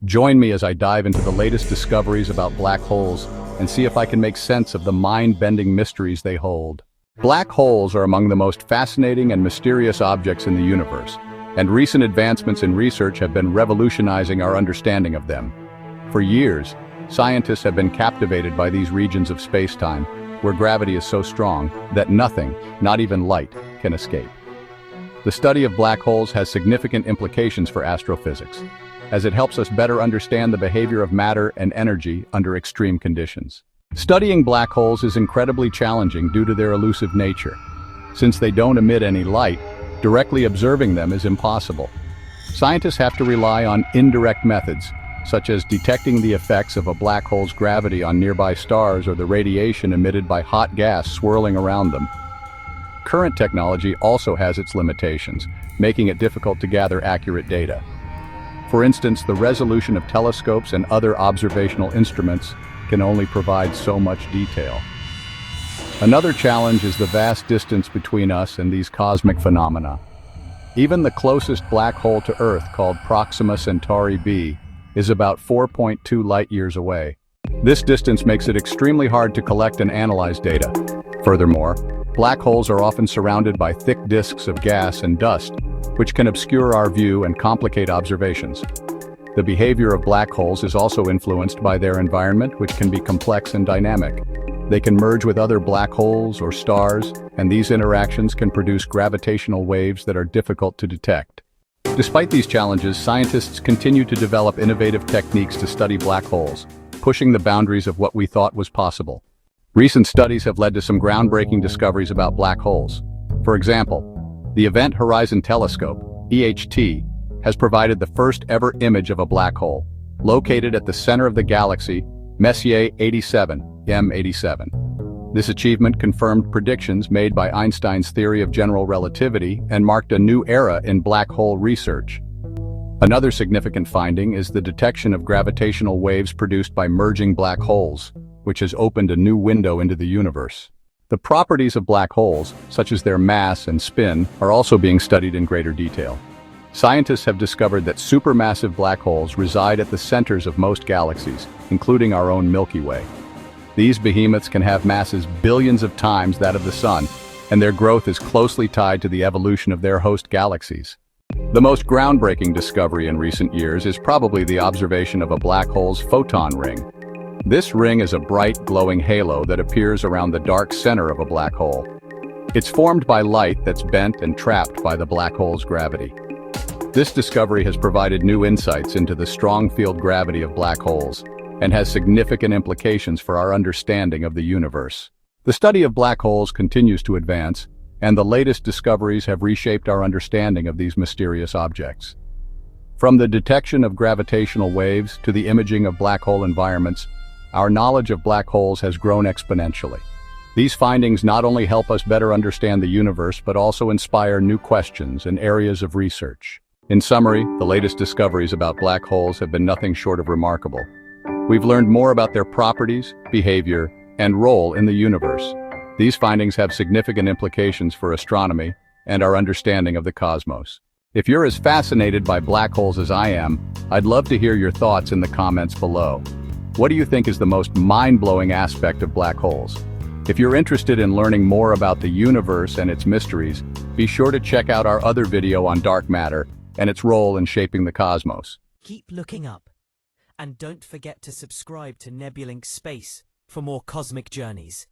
Join me as I dive into the latest discoveries about black holes and see if I can make sense of the mind-bending mysteries they hold. Black holes are among the most fascinating and mysterious objects in the universe, and recent advancements in research have been revolutionizing our understanding of them. For years, scientists have been captivated by these regions of space-time, where gravity is so strong that nothing, not even light, can escape. The study of black holes has significant implications for astrophysics, as it helps us better understand the behavior of matter and energy under extreme conditions. Studying black holes is incredibly challenging due to their elusive nature. Since they don't emit any light, directly observing them is impossible. Scientists have to rely on indirect methods, such as detecting the effects of a black hole's gravity on nearby stars or the radiation emitted by hot gas swirling around them. Current technology also has its limitations, making it difficult to gather accurate data. For instance, the resolution of telescopes and other observational instruments can only provide so much detail. Another challenge is the vast distance between us and these cosmic phenomena. Even the closest black hole to Earth, called Proxima Centauri b, is about 4.2 light-years away. This distance makes it extremely hard to collect and analyze data. Furthermore, black holes are often surrounded by thick disks of gas and dust, which can obscure our view and complicate observations. The behavior of black holes is also influenced by their environment, which can be complex and dynamic. They can merge with other black holes or stars, and these interactions can produce gravitational waves that are difficult to detect. Despite these challenges, scientists continue to develop innovative techniques to study black holes, pushing the boundaries of what we thought was possible. Recent studies have led to some groundbreaking discoveries about black holes. For example, the Event Horizon Telescope, EHT, has provided the first ever image of a black hole, located at the center of the galaxy, Messier 87, M87. This achievement confirmed predictions made by Einstein's theory of general relativity and marked a new era in black hole research. Another significant finding is the detection of gravitational waves produced by merging black holes, which has opened a new window into the universe. The properties of black holes, such as their mass and spin, are also being studied in greater detail. Scientists have discovered that supermassive black holes reside at the centers of most galaxies, including our own Milky Way. These behemoths can have masses billions of times that of the Sun, and their growth is closely tied to the evolution of their host galaxies. The most groundbreaking discovery in recent years is probably the observation of a black hole's photon ring. This ring is a bright, glowing halo that appears around the dark center of a black hole. It's formed by light that's bent and trapped by the black hole's gravity. This discovery has provided new insights into the strong field gravity of black holes and has significant implications for our understanding of the universe. The study of black holes continues to advance, and the latest discoveries have reshaped our understanding of these mysterious objects. From the detection of gravitational waves to the imaging of black hole environments, our knowledge of black holes has grown exponentially. These findings not only help us better understand the universe, but also inspire new questions and areas of research. In summary, the latest discoveries about black holes have been nothing short of remarkable. We've learned more about their properties, behavior, and role in the universe. These findings have significant implications for astronomy and our understanding of the cosmos. If you're as fascinated by black holes as I am, I'd love to hear your thoughts in the comments below. What do you think is the most mind-blowing aspect of black holes? If you're interested in learning more about the universe and its mysteries, be sure to check out our other video on dark matter and its role in shaping the cosmos. Keep looking up, and don't forget to subscribe to Nebulynx Space for more cosmic journeys.